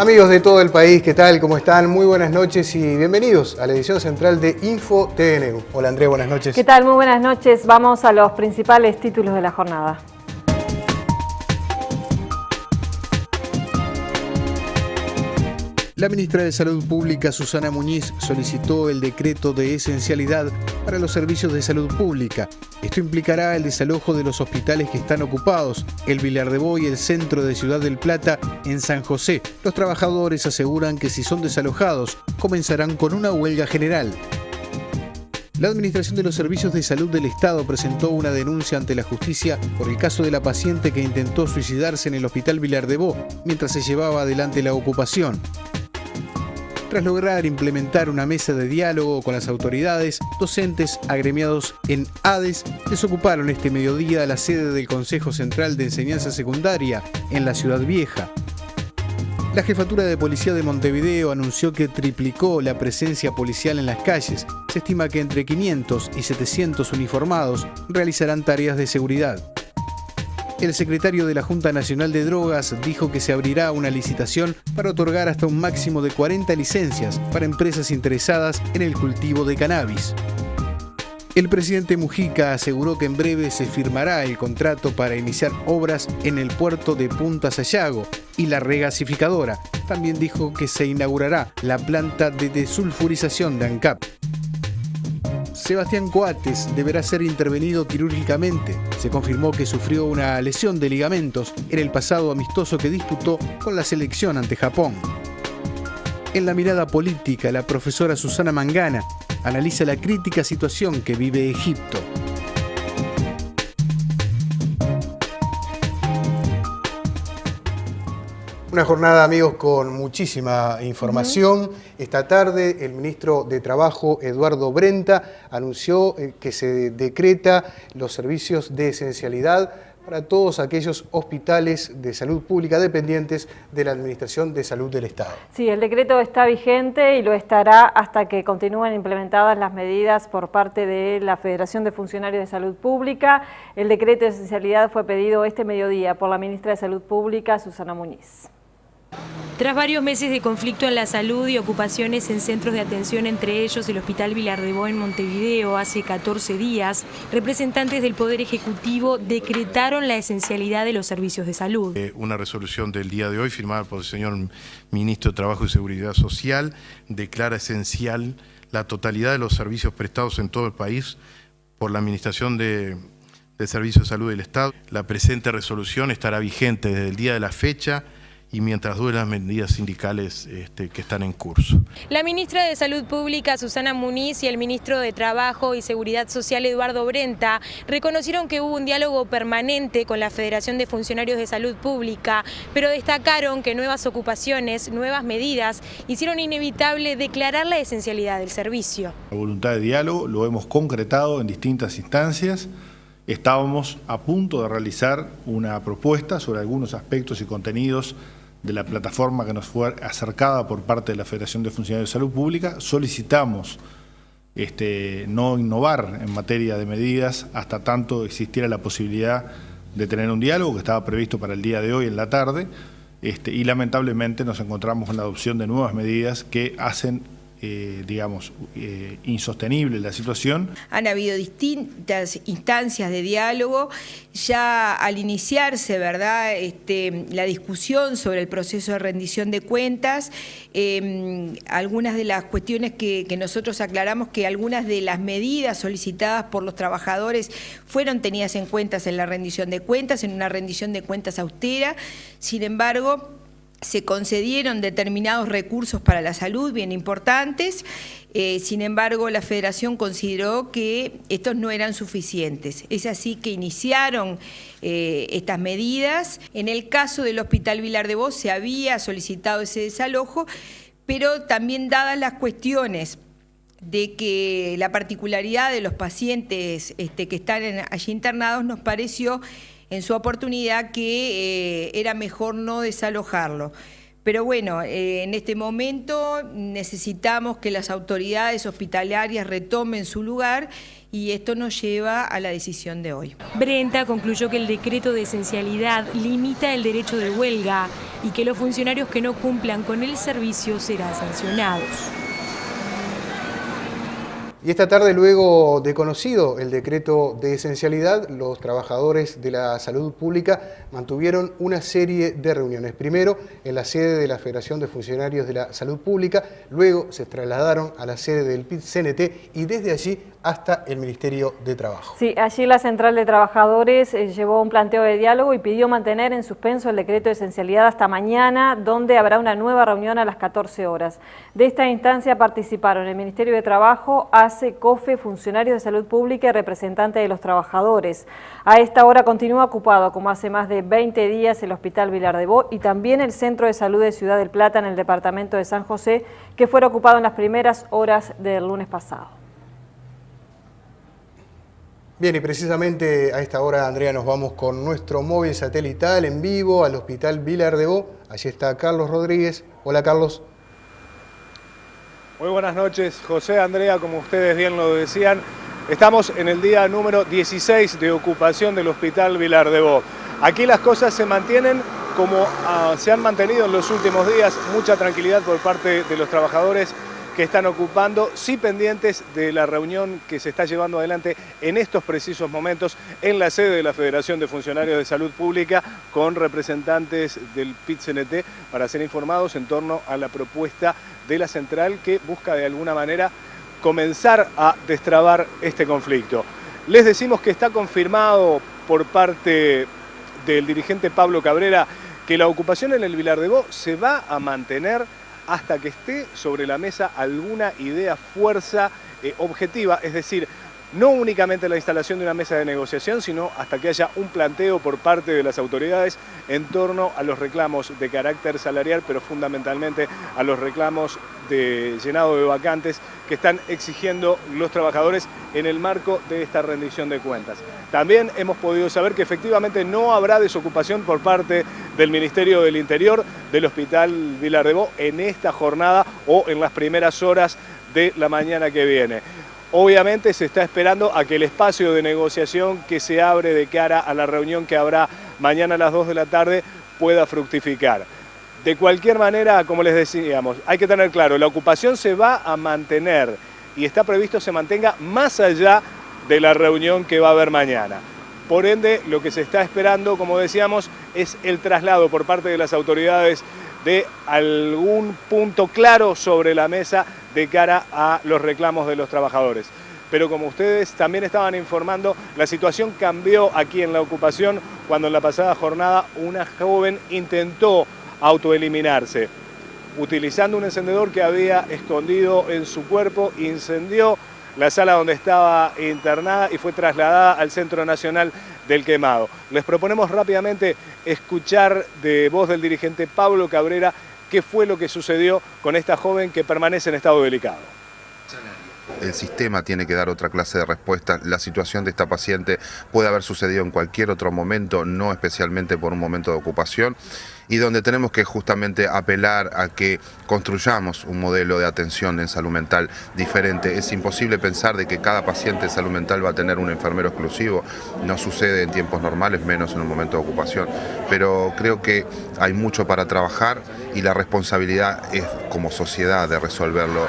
Amigos de todo el país, ¿qué tal? ¿Cómo están? Muy buenas noches y bienvenidos a la edición central de Info TVN. Hola Andrea, buenas noches. ¿Qué tal? Muy buenas noches. Vamos a los principales títulos de la jornada. La ministra de Salud Pública, Susana Muñiz, solicitó el decreto de esencialidad para los servicios de salud pública. Esto implicará el desalojo de los hospitales que están ocupados, el Vilar de Bo y el centro de Ciudad del Plata en San José. Los trabajadores aseguran que si son desalojados, comenzarán con una huelga general. La Administración de los Servicios de Salud del Estado presentó una denuncia ante la justicia por el caso de la paciente que intentó suicidarse en el Hospital Vilar de Bo mientras se llevaba adelante la ocupación. Tras lograr implementar una mesa de diálogo con las autoridades, docentes agremiados en ADES desocuparon este mediodía la sede del Consejo Central de Enseñanza Secundaria en la Ciudad Vieja. La Jefatura de Policía de Montevideo anunció que triplicó la presencia policial en las calles. Se estima que entre 500 y 700 uniformados realizarán tareas de seguridad. El secretario de la Junta Nacional de Drogas dijo que se abrirá una licitación para otorgar hasta un máximo de 40 licencias para empresas interesadas en el cultivo de cannabis. El presidente Mujica aseguró que en breve se firmará el contrato para iniciar obras en el puerto de Punta Sayago y la regasificadora. También dijo que se inaugurará la planta de desulfurización de ANCAP. Sebastián Coates deberá ser intervenido quirúrgicamente. Se confirmó que sufrió una lesión de ligamentos en el pasado amistoso que disputó con la selección ante Japón. En la mirada política, la profesora Susana Mangana analiza la crítica situación que vive Egipto. Una jornada, amigos, con muchísima información. Esta tarde el ministro de Trabajo, Eduardo Brenta, anunció que se decreta los servicios de esencialidad para todos aquellos hospitales de salud pública dependientes de la Administración de Salud del Estado. Sí, el decreto está vigente y lo estará hasta que continúen implementadas las medidas por parte de la Federación de Funcionarios de Salud Pública. El decreto de esencialidad fue pedido este mediodía por la ministra de Salud Pública, Susana Muñiz. Tras varios meses de conflicto en la salud y ocupaciones en centros de atención, entre ellos el Hospital Vilar de Bo en Montevideo, hace 14 días, representantes del Poder Ejecutivo decretaron la esencialidad de los servicios de salud. Una resolución del día de hoy, firmada por el señor Ministro de Trabajo y Seguridad Social, declara esencial la totalidad de los servicios prestados en todo el país por la Administración de Servicios de Salud del Estado. La presente resolución estará vigente desde el día de la fecha y mientras duren las medidas sindicales que están en curso. La ministra de Salud Pública, Susana Muñiz, y el ministro de Trabajo y Seguridad Social, Eduardo Brenta, reconocieron que hubo un diálogo permanente con la Federación de Funcionarios de Salud Pública, pero destacaron que nuevas ocupaciones, nuevas medidas, hicieron inevitable declarar la esencialidad del servicio. La voluntad de diálogo lo hemos concretado en distintas instancias. Estábamos a punto de realizar una propuesta sobre algunos aspectos y contenidos de la plataforma que nos fue acercada por parte de la Federación de Funcionarios de Salud Pública. Solicitamos no innovar en materia de medidas hasta tanto existiera la posibilidad de tener un diálogo que estaba previsto para el día de hoy en la tarde, y lamentablemente nos encontramos con la adopción de nuevas medidas que hacen insostenible la situación. Han habido distintas instancias de diálogo. Ya al iniciarse, ¿verdad?, la discusión sobre el proceso de rendición de cuentas, algunas de las cuestiones que nosotros aclaramos, que algunas de las medidas solicitadas por los trabajadores fueron tenidas en cuenta en la rendición de cuentas, en una rendición de cuentas austera. Sin embargo, se concedieron determinados recursos para la salud bien importantes. Sin embargo, la Federación consideró que estos no eran suficientes. Es así que iniciaron estas medidas. En el caso del Hospital Vilar de Bo se había solicitado ese desalojo, pero también dadas las cuestiones de que la particularidad de los pacientes que están allí internados, nos pareció en su oportunidad que era mejor no desalojarlo. Pero bueno, en este momento necesitamos que las autoridades hospitalarias retomen su lugar y esto nos lleva a la decisión de hoy. Brenta concluyó que el decreto de esencialidad limita el derecho de huelga y que los funcionarios que no cumplan con el servicio serán sancionados. Y esta tarde, luego de conocido el decreto de esencialidad, los trabajadores de la salud pública mantuvieron una serie de reuniones. Primero en la sede de la Federación de Funcionarios de la Salud Pública, luego se trasladaron a la sede del PIT-CNT y desde allí hasta el Ministerio de Trabajo. Sí, allí la Central de Trabajadores llevó un planteo de diálogo y pidió mantener en suspenso el decreto de esencialidad hasta mañana, donde habrá una nueva reunión a las 14 horas. De esta instancia participaron el Ministerio de Trabajo, ACE, COFE, funcionarios de salud pública y representantes de los trabajadores. A esta hora continúa ocupado, como hace más de 20 días, el Hospital Vilar de Bo y también el Centro de Salud de Ciudad del Plata en el departamento de San José, que fuera ocupado en las primeras horas del lunes pasado. Bien, y precisamente a esta hora, Andrea, nos vamos con nuestro móvil satelital en vivo al Hospital Vilar de Bo. Allí está Carlos Rodríguez. Hola, Carlos. Muy buenas noches, José, Andrea, como ustedes bien lo decían, estamos en el día número 16 de ocupación del Hospital Vilar de Bo. Aquí las cosas se mantienen como se han mantenido en los últimos días, mucha tranquilidad por parte de los trabajadores que están ocupando, sí pendientes de la reunión que se está llevando adelante en estos precisos momentos en la sede de la Federación de Funcionarios de Salud Pública con representantes del PIT-CNT para ser informados en torno a la propuesta de la central que busca de alguna manera comenzar a destrabar este conflicto. Les decimos que está confirmado por parte del dirigente Pablo Cabrera que la ocupación en el Vilar de Bo se va a mantener hasta que esté sobre la mesa alguna idea, fuerza objetiva, es decir, no únicamente la instalación de una mesa de negociación, sino hasta que haya un planteo por parte de las autoridades en torno a los reclamos de carácter salarial, pero fundamentalmente a los reclamos de llenado de vacantes que están exigiendo los trabajadores en el marco de esta rendición de cuentas. También hemos podido saber que efectivamente no habrá desocupación por parte del Ministerio del Interior del Hospital Vilar de Bo en esta jornada o en las primeras horas de la mañana que viene. Obviamente se está esperando a que el espacio de negociación que se abre de cara a la reunión que habrá mañana a las 2 de la tarde pueda fructificar. De cualquier manera, como les decíamos, hay que tener claro, la ocupación se va a mantener y está previsto se mantenga más allá de la reunión que va a haber mañana. Por ende, lo que se está esperando, como decíamos, es el traslado por parte de las autoridades de algún punto claro sobre la mesa de cara a los reclamos de los trabajadores. Pero como ustedes también estaban informando, la situación cambió aquí en la ocupación cuando en la pasada jornada una joven intentó autoeliminarse. Utilizando un encendedor que había escondido en su cuerpo, incendió la sala donde estaba internada y fue trasladada al Centro Nacional del Quemado. Les proponemos rápidamente escuchar de voz del dirigente Pablo Cabrera qué fue lo que sucedió con esta joven que permanece en estado delicado. El sistema tiene que dar otra clase de respuesta. La situación de esta paciente puede haber sucedido en cualquier otro momento, no especialmente por un momento de ocupación, y donde tenemos que justamente apelar a que construyamos un modelo de atención en salud mental diferente. Es imposible pensar de que cada paciente de salud mental va a tener un enfermero exclusivo. No sucede en tiempos normales, menos en un momento de ocupación. Pero creo que hay mucho para trabajar y la responsabilidad es como sociedad de resolverlo.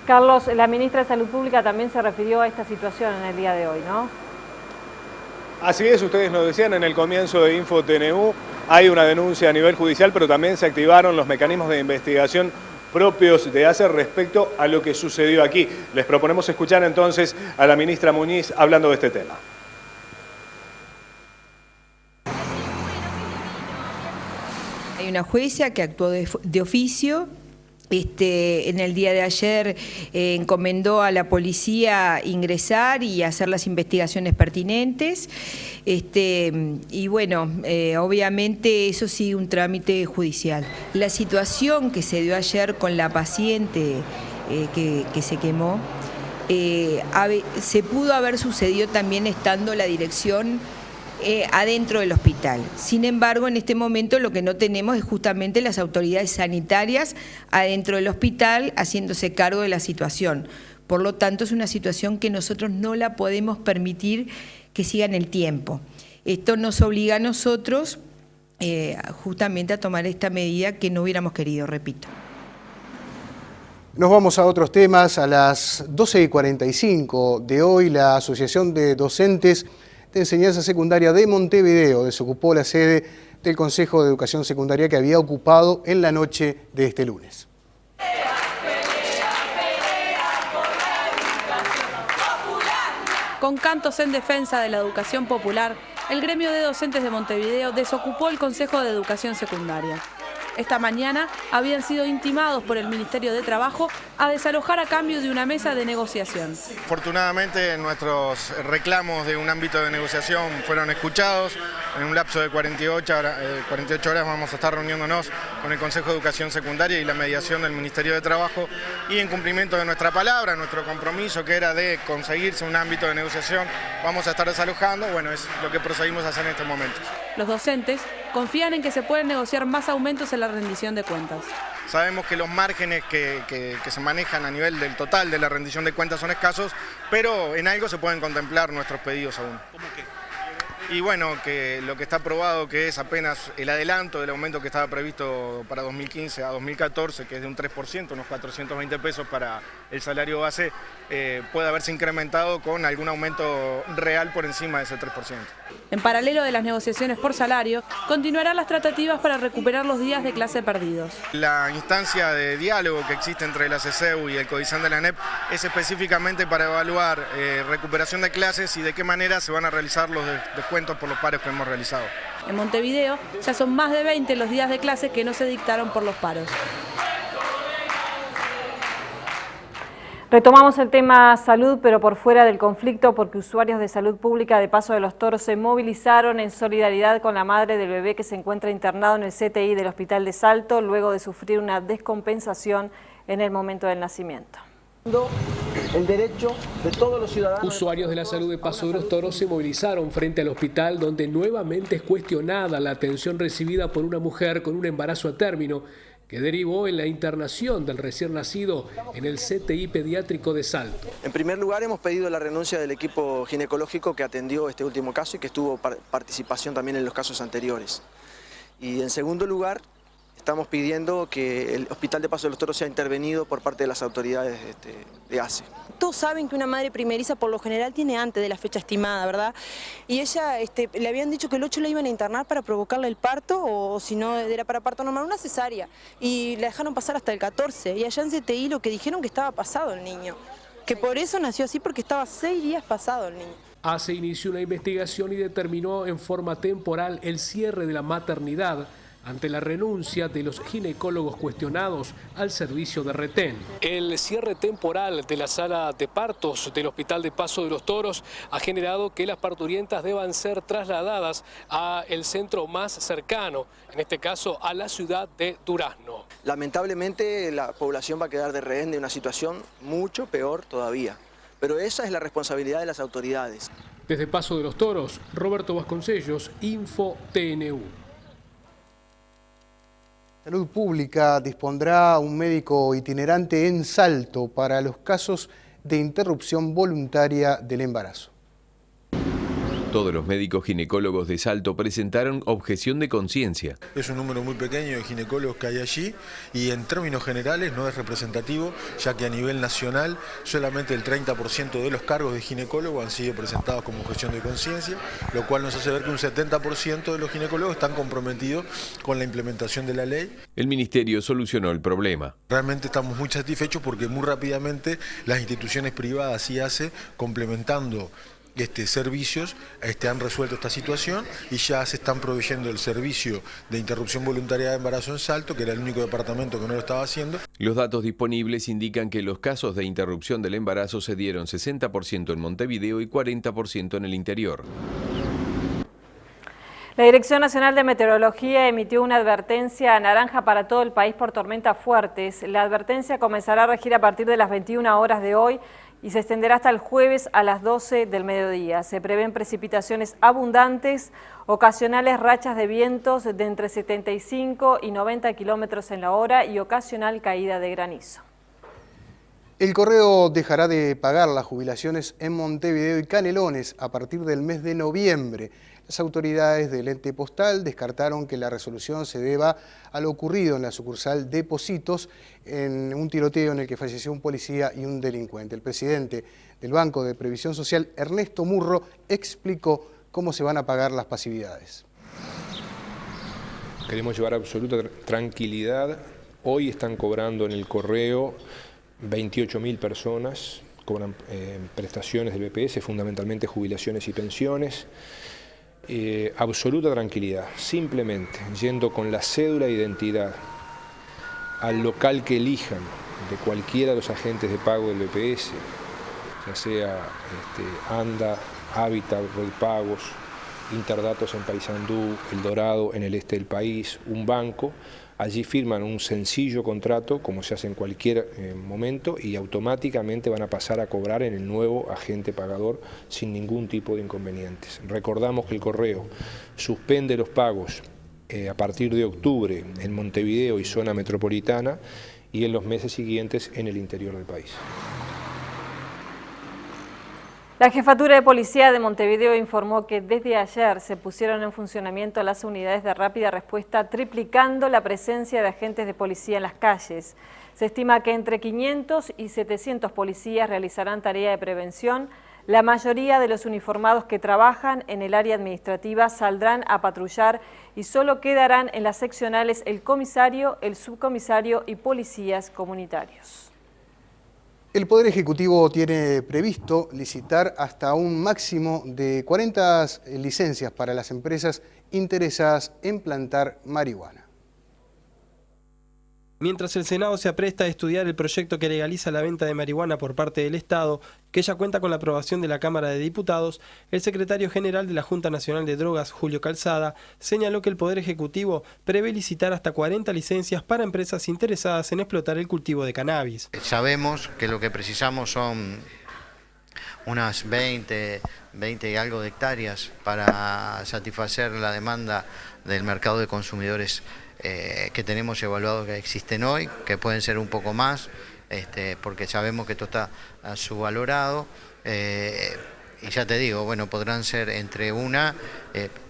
Carlos, la ministra de Salud Pública también se refirió a esta situación en el día de hoy, ¿no? Así es, ustedes nos decían en el comienzo de InfoTNU, hay una denuncia a nivel judicial, pero también se activaron los mecanismos de investigación propios de ACE respecto a lo que sucedió aquí. Les proponemos escuchar entonces a la ministra Muñiz hablando de este tema. Hay una jueza que actuó de oficio. En el día de ayer encomendó a la policía ingresar y hacer las investigaciones pertinentes. Y bueno, obviamente eso sigue un trámite judicial. La situación que se dio ayer con la paciente que se quemó, se pudo haber sucedido también estando la dirección adentro del hospital. Sin embargo, en este momento lo que no tenemos es justamente las autoridades sanitarias adentro del hospital haciéndose cargo de la situación. Por lo tanto, es una situación que nosotros no la podemos permitir que siga en el tiempo. Esto nos obliga a nosotros justamente a tomar esta medida que no hubiéramos querido, repito. Nos vamos a otros temas. A las 12:45 de hoy, la Asociación de Docentes de Enseñanza Secundaria de Montevideo desocupó la sede del Consejo de Educación Secundaria que había ocupado en la noche de este lunes. Con cantos en defensa de la educación popular, el gremio de docentes de Montevideo desocupó el Consejo de Educación Secundaria. Esta mañana habían sido intimados por el Ministerio de Trabajo a desalojar a cambio de una mesa de negociación. Afortunadamente nuestros reclamos de un ámbito de negociación fueron escuchados. En un lapso de 48 horas vamos a estar reuniéndonos con el Consejo de Educación Secundaria y la mediación del Ministerio de Trabajo, y en cumplimiento de nuestra palabra, nuestro compromiso que era de conseguirse un ámbito de negociación, vamos a estar desalojando. Bueno, es lo que procedimos a hacer en este momento. Los docentes confían en que se pueden negociar más aumentos en la rendición de cuentas. Sabemos que los márgenes que se manejan a nivel del total de la rendición de cuentas son escasos, pero en algo se pueden contemplar nuestros pedidos aún. ¿Cómo qué? Y bueno, que lo que está aprobado, que es apenas el adelanto del aumento que estaba previsto para 2015 a 2014, que es de un 3%, unos 420 pesos para el salario base, puede haberse incrementado con algún aumento real por encima de ese 3%. En paralelo de las negociaciones por salario, continuarán las tratativas para recuperar los días de clase perdidos. La instancia de diálogo que existe entre la CESEU y el CODICEN de la ANEP es específicamente para evaluar recuperación de clases y de qué manera se van a realizar los descuentos por los paros que hemos realizado. En Montevideo ya son más de 20 los días de clase que no se dictaron por los paros. Retomamos el tema salud, pero por fuera del conflicto, porque usuarios de salud pública de Paso de los Toros se movilizaron en solidaridad con la madre del bebé que se encuentra internado en el CTI del Hospital de Salto, luego de sufrir una descompensación en el momento del nacimiento. El derecho de todos los ciudadanos. Usuarios de la salud de Paso de los Toros se movilizaron frente al hospital, donde nuevamente es cuestionada la atención recibida por una mujer con un embarazo a término, que derivó en la internación del recién nacido en el CTI pediátrico de Salto. En primer lugar, hemos pedido la renuncia del equipo ginecológico que atendió este último caso y que estuvo participación también en los casos anteriores. Y en segundo lugar, estamos pidiendo que el Hospital de Paso de los Toros sea intervenido por parte de las autoridades de ACE. Todos saben que una madre primeriza por lo general tiene antes de la fecha estimada, ¿verdad? Y ella le habían dicho que el 8 la iban a internar para provocarle el parto, o si no era para parto normal, una cesárea. Y la dejaron pasar hasta el 14. Y allá en CTI lo que dijeron que estaba pasado el niño. Que por eso nació así, porque estaba 6 días pasado el niño. ACE inició una investigación y determinó en forma temporal el cierre de la maternidad ante la renuncia de los ginecólogos cuestionados al servicio de retén. El cierre temporal de la sala de partos del Hospital de Paso de los Toros ha generado que las parturientas deban ser trasladadas al centro más cercano, en este caso a la ciudad de Durazno. Lamentablemente la población va a quedar de rehén de una situación mucho peor todavía, pero esa es la responsabilidad de las autoridades. Desde Paso de los Toros, Roberto Vasconcellos, Info TNU. Salud Pública dispondrá un médico itinerante en Salto para los casos de interrupción voluntaria del embarazo. Todos los médicos ginecólogos de Salto presentaron objeción de conciencia. Es un número muy pequeño de ginecólogos que hay allí y en términos generales no es representativo, ya que a nivel nacional solamente el 30% de los cargos de ginecólogo han sido presentados como objeción de conciencia, lo cual nos hace ver que un 70% de los ginecólogos están comprometidos con la implementación de la ley. El ministerio solucionó el problema. Realmente estamos muy satisfechos porque muy rápidamente las instituciones privadas y ACE, complementando servicios, han resuelto esta situación y ya se están proveyendo el servicio de interrupción voluntaria de embarazo en Salto, que era el único departamento que no lo estaba haciendo. Los datos disponibles indican que los casos de interrupción del embarazo se dieron 60% en Montevideo y 40% en el interior. La Dirección Nacional de Meteorología emitió una advertencia naranja para todo el país por tormentas fuertes. La advertencia comenzará a regir a partir de las 21 horas de hoy y se extenderá hasta el jueves a las 12 del mediodía. Se prevén precipitaciones abundantes, ocasionales rachas de vientos de entre 75 y 90 kilómetros en la hora y ocasional caída de granizo. El Correo dejará de pagar las jubilaciones en Montevideo y Canelones a partir del mes de noviembre. Las autoridades del ente postal descartaron que la resolución se deba a lo ocurrido en la sucursal de Pocitos en un tiroteo en el que falleció un policía y un delincuente. El presidente del Banco de Previsión Social, Ernesto Murro, explicó cómo se van a pagar las pasividades. Queremos llevar absoluta tranquilidad. Hoy están cobrando en el Correo 28.000 personas, cobran prestaciones del BPS, fundamentalmente jubilaciones y pensiones. Absoluta tranquilidad, simplemente yendo con la cédula de identidad al local que elijan de cualquiera de los agentes de pago del BPS, ya sea ANDA, Hábitat, Redpagos, Interdatos en Paysandú, El Dorado en el este del país, un banco. Allí firman un sencillo contrato, como se hace en cualquier momento, y automáticamente van a pasar a cobrar en el nuevo agente pagador sin ningún tipo de inconvenientes. Recordamos que el Correo suspende los pagos a partir de octubre en Montevideo y zona metropolitana y en los meses siguientes en el interior del país. La Jefatura de Policía de Montevideo informó que desde ayer se pusieron en funcionamiento las unidades de rápida respuesta, triplicando la presencia de agentes de policía en las calles. Se estima que entre 500 y 700 policías realizarán tarea de prevención. La mayoría de los uniformados que trabajan en el área administrativa saldrán a patrullar y solo quedarán en las seccionales el comisario, el subcomisario y policías comunitarios. El Poder Ejecutivo tiene previsto licitar hasta un máximo de 40 licencias para las empresas interesadas en plantar marihuana. Mientras el Senado se apresta a estudiar el proyecto que legaliza la venta de marihuana por parte del Estado, que ya cuenta con la aprobación de la Cámara de Diputados, el secretario general de la Junta Nacional de Drogas, Julio Calzada, señaló que el Poder Ejecutivo prevé licitar hasta 40 licencias para empresas interesadas en explotar el cultivo de cannabis. Sabemos que lo que precisamos son unas 20 y algo de hectáreas para satisfacer la demanda del mercado de consumidores que tenemos evaluado que existen hoy, que pueden ser un poco más, porque sabemos que esto está subvalorado, y ya te digo, bueno, podrán ser entre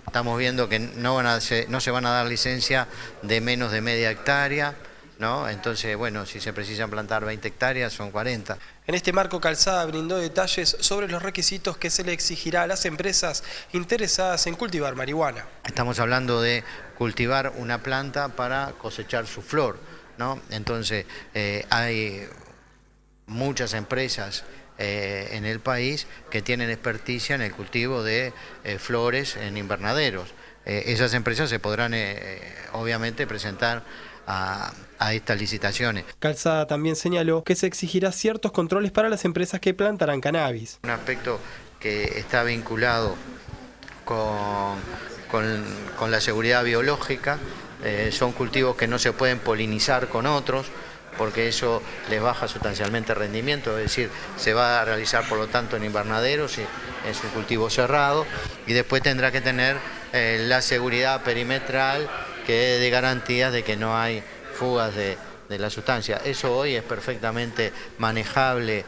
estamos viendo que no se van a dar licencia de menos de media hectárea, ¿no? Entonces, bueno, si se precisan plantar 20 hectáreas, son 40. En este marco, Calzada brindó detalles sobre los requisitos que se le exigirá a las empresas interesadas en cultivar marihuana. Estamos hablando de cultivar una planta para cosechar su flor, ¿no? Entonces, hay muchas empresas en el país que tienen experticia en el cultivo de flores en invernaderos. Esas empresas se podrán, obviamente, presentar a estas licitaciones. Calzada también señaló que se exigirá ciertos controles para las empresas que plantarán cannabis. Un aspecto que está vinculado con la seguridad biológica, son cultivos que no se pueden polinizar con otros, porque eso les baja sustancialmente el rendimiento, es decir, se va a realizar por lo tanto en invernaderos, es un cultivo cerrado, y después tendrá que tener la seguridad perimetral que dé garantías de que no hay fugas de la sustancia. Eso hoy es perfectamente manejable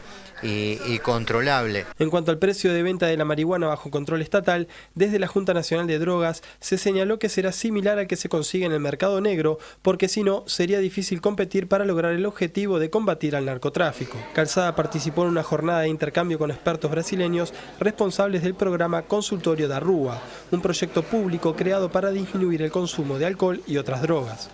y controlable. En cuanto al precio de venta de la marihuana bajo control estatal, desde la Junta Nacional de Drogas se señaló que será similar al que se consigue en el mercado negro, porque si no, sería difícil competir para lograr el objetivo de combatir al narcotráfico. Calzada participó en una jornada de intercambio con expertos brasileños responsables del programa Consultorio da Rua, un proyecto público creado para disminuir el consumo de alcohol y otras drogas.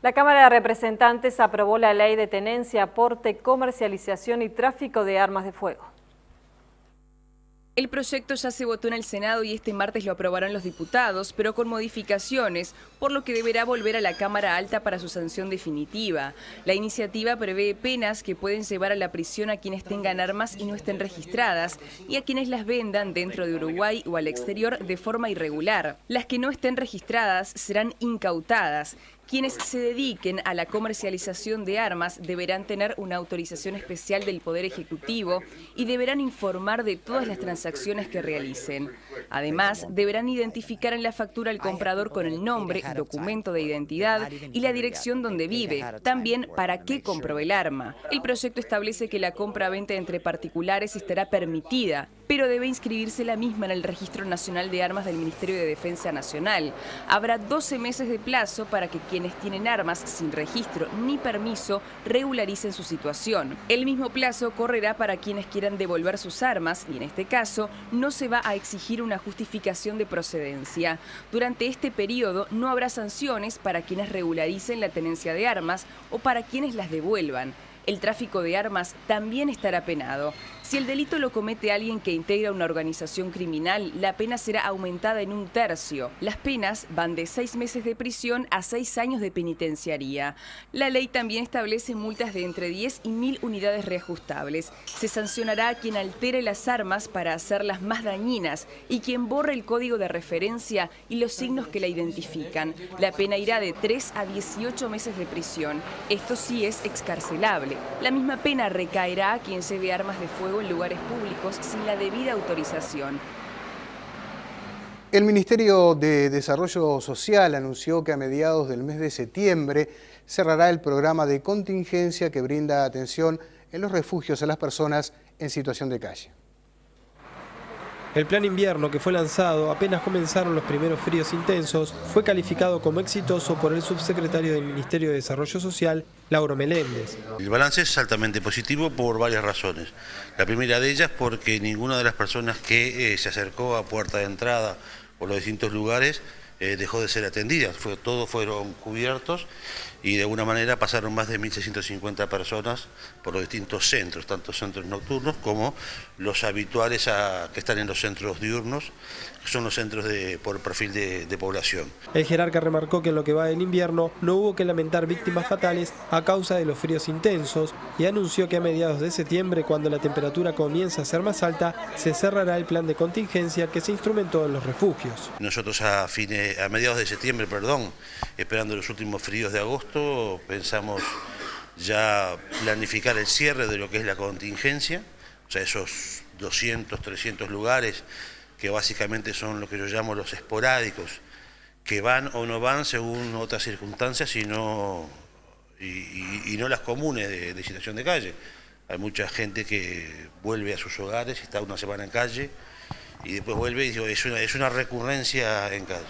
La Cámara de Representantes aprobó la Ley de Tenencia, Porte, Comercialización y Tráfico de Armas de Fuego. El proyecto ya se votó en el Senado y este martes lo aprobarán los diputados, pero con modificaciones, por lo que deberá volver a la Cámara Alta para su sanción definitiva. La iniciativa prevé penas que pueden llevar a la prisión a quienes tengan armas y no estén registradas y a quienes las vendan dentro de Uruguay o al exterior de forma irregular. Las que no estén registradas serán incautadas. Quienes se dediquen a la comercialización de armas deberán tener una autorización especial del Poder Ejecutivo y deberán informar de todas las transacciones que realicen. Además, deberán identificar en la factura al comprador con el nombre, documento de identidad y la dirección donde vive, también para qué compró el arma. El proyecto establece que la compra-venta entre particulares estará permitida, pero debe inscribirse la misma en el Registro Nacional de Armas del Ministerio de Defensa Nacional. Habrá 12 meses de plazo para que quienes tienen armas sin registro ni permiso regularicen su situación. El mismo plazo correrá para quienes quieran devolver sus armas y en este caso no se va a exigir una justificación de procedencia. Durante este periodo no habrá sanciones para quienes regularicen la tenencia de armas o para quienes las devuelvan. El tráfico de armas también estará penado. Si el delito lo comete alguien que integra una organización criminal, la pena será aumentada en 1/3. Las penas van de 6 meses de prisión a 6 años de penitenciaría. La ley también establece multas de entre 10 y 1000 unidades reajustables. Se sancionará a quien altere las armas para hacerlas más dañinas y quien borre el código de referencia y los signos que la identifican. La pena irá de 3 a 18 meses de prisión. Esto sí es excarcelable. La misma pena recaerá a quien lleve armas de fuego en lugares públicos sin la debida autorización. El Ministerio de Desarrollo Social anunció que a mediados del mes de septiembre cerrará el programa de contingencia que brinda atención en los refugios a las personas en situación de calle. El plan invierno que fue lanzado apenas comenzaron los primeros fríos intensos fue calificado como exitoso por el subsecretario del Ministerio de Desarrollo Social, Lauro Meléndez. El balance es altamente positivo por varias razones. La primera de ellas porque ninguna de las personas que se acercó a puerta de entrada por los distintos lugares dejó de ser atendida. Todos fueron cubiertos y de alguna manera pasaron más de 1.650 personas por los distintos centros, tanto centros nocturnos como los habituales que están en los centros diurnos, que son los centros por perfil de población. El jerarca remarcó que en lo que va del invierno no hubo que lamentar víctimas fatales a causa de los fríos intensos y anunció que a mediados de septiembre, cuando la temperatura comienza a ser más alta, se cerrará el plan de contingencia que se instrumentó en los refugios. Nosotros a mediados de septiembre, esperando los últimos fríos de agosto, pensamos ya planificar el cierre de lo que es la contingencia, o sea, esos 200, 300 lugares que básicamente son lo que yo llamo los esporádicos, que van o no van según otras circunstancias y no las comunes de situación de calle. Hay mucha gente que vuelve a sus hogares y está una semana en calle y después vuelve y es una recurrencia en calle.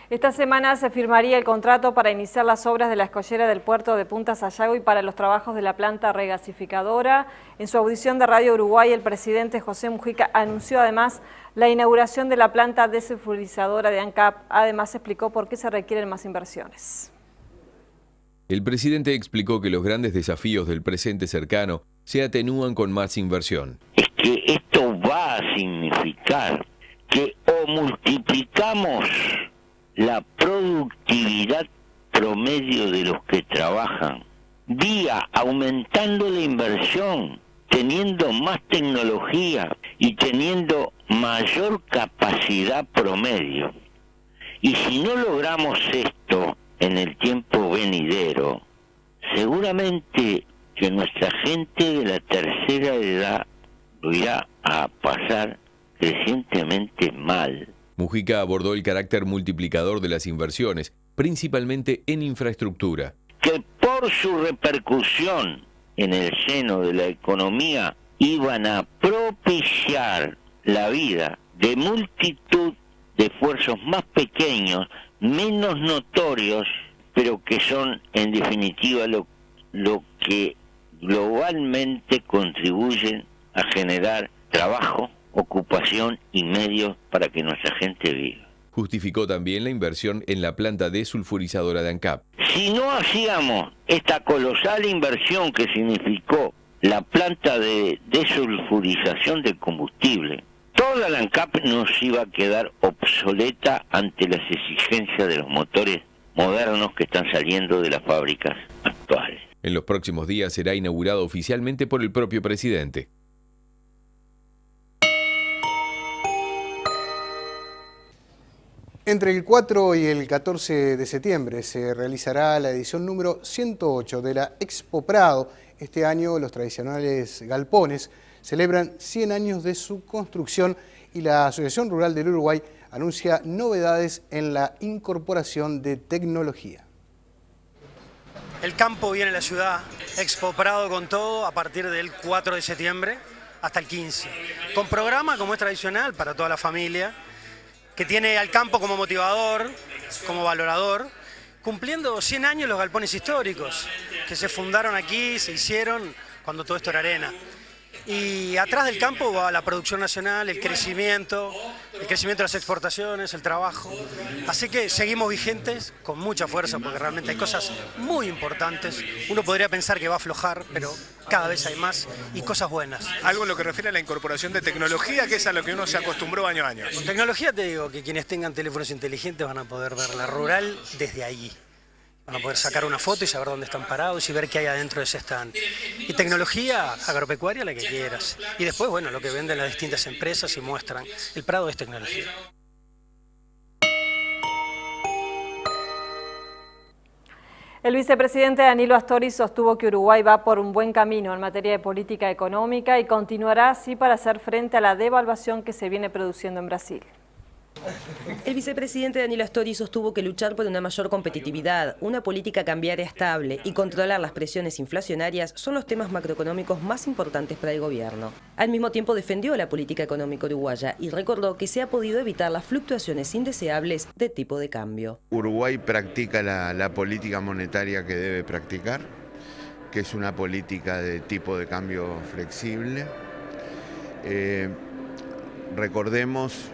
Esta semana se firmaría el contrato para iniciar las obras de la escollera del puerto de Punta Sayago y para los trabajos de la planta regasificadora. En su audición de Radio Uruguay, el presidente José Mujica anunció además la inauguración de la planta desulfurizadora de ANCAP. Además explicó por qué se requieren más inversiones. El presidente explicó que los grandes desafíos del presente cercano se atenúan con más inversión. Es que esto va a significar que o multiplicamos la productividad promedio de los que trabajan, vía aumentando la inversión, teniendo más tecnología y teniendo mayor capacidad promedio. Y si no logramos esto en el tiempo venidero, seguramente que nuestra gente de la tercera edad lo irá a pasar crecientemente mal. Mujica abordó el carácter multiplicador de las inversiones, principalmente en infraestructura. Que por su repercusión en el seno de la economía iban a propiciar la vida de multitud de esfuerzos más pequeños, menos notorios, pero que son en definitiva lo que globalmente contribuyen a generar trabajo, ocupación y medios para que nuestra gente viva. Justificó también la inversión en la planta desulfurizadora de ANCAP. Si no hacíamos esta colosal inversión que significó la planta de desulfurización de combustible, toda la ANCAP nos iba a quedar obsoleta ante las exigencias de los motores modernos que están saliendo de las fábricas actuales. En los próximos días será inaugurado oficialmente por el propio presidente. Entre el 4 y el 14 de septiembre se realizará la edición número 108 de la Expo Prado. Este año los tradicionales galpones celebran 100 años de su construcción y la Asociación Rural del Uruguay anuncia novedades en la incorporación de tecnología. El campo viene a la ciudad, Expo Prado con todo a partir del 4 de septiembre hasta el 15. Con programa como es tradicional para toda la familia, que tiene al campo como motivador, como valorador, cumpliendo 100 años los galpones históricos, que se fundaron aquí, se hicieron cuando todo esto era arena. Y atrás del campo va la producción nacional, el crecimiento de las exportaciones, el trabajo. Así que seguimos vigentes con mucha fuerza porque realmente hay cosas muy importantes. Uno podría pensar que va a aflojar, pero cada vez hay más y cosas buenas. Algo en lo que refiere a la incorporación de tecnología, que es a lo que uno se acostumbró año a año. Con tecnología te digo que quienes tengan teléfonos inteligentes van a poder ver la rural desde allí. Van a poder sacar una foto y saber dónde están parados y ver qué hay adentro de ese stand. Y tecnología agropecuaria, la que quieras. Y después, bueno, lo que venden las distintas empresas y muestran. El Prado es tecnología. El vicepresidente Danilo Astori sostuvo que Uruguay va por un buen camino en materia de política económica y continuará así para hacer frente a la devaluación que se viene produciendo en Brasil. El vicepresidente Danilo Astori sostuvo que luchar por una mayor competitividad, una política cambiaria estable y controlar las presiones inflacionarias son los temas macroeconómicos más importantes para el gobierno. Al mismo tiempo defendió la política económica uruguaya y recordó que se ha podido evitar las fluctuaciones indeseables de tipo de cambio. Uruguay practica la política monetaria que debe practicar, que es una política de tipo de cambio flexible. Recordemos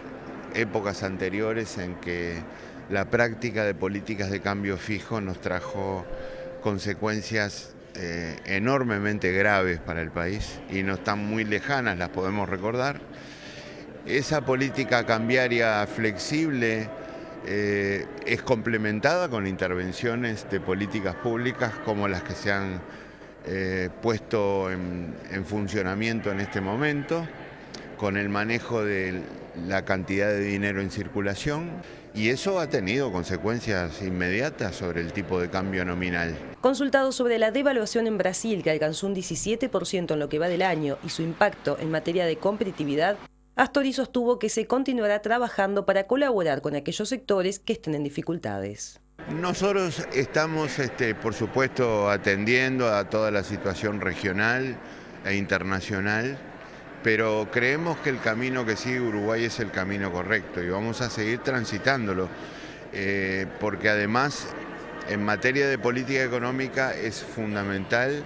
épocas anteriores en que la práctica de políticas de cambio fijo nos trajo consecuencias enormemente graves para el país y no están muy lejanas, las podemos recordar. Esa política cambiaria flexible es complementada con intervenciones de políticas públicas como las que se han puesto en funcionamiento en este momento, con el manejo de la cantidad de dinero en circulación, y eso ha tenido consecuencias inmediatas sobre el tipo de cambio nominal. Consultado sobre la devaluación en Brasil, que alcanzó un 17% en lo que va del año, y su impacto en materia de competitividad, Astori sostuvo que se continuará trabajando para colaborar con aquellos sectores que estén en dificultades. Nosotros estamos, por supuesto, atendiendo a toda la situación regional e internacional, pero creemos que el camino que sigue Uruguay es el camino correcto y vamos a seguir transitándolo, porque además en materia de política económica es fundamental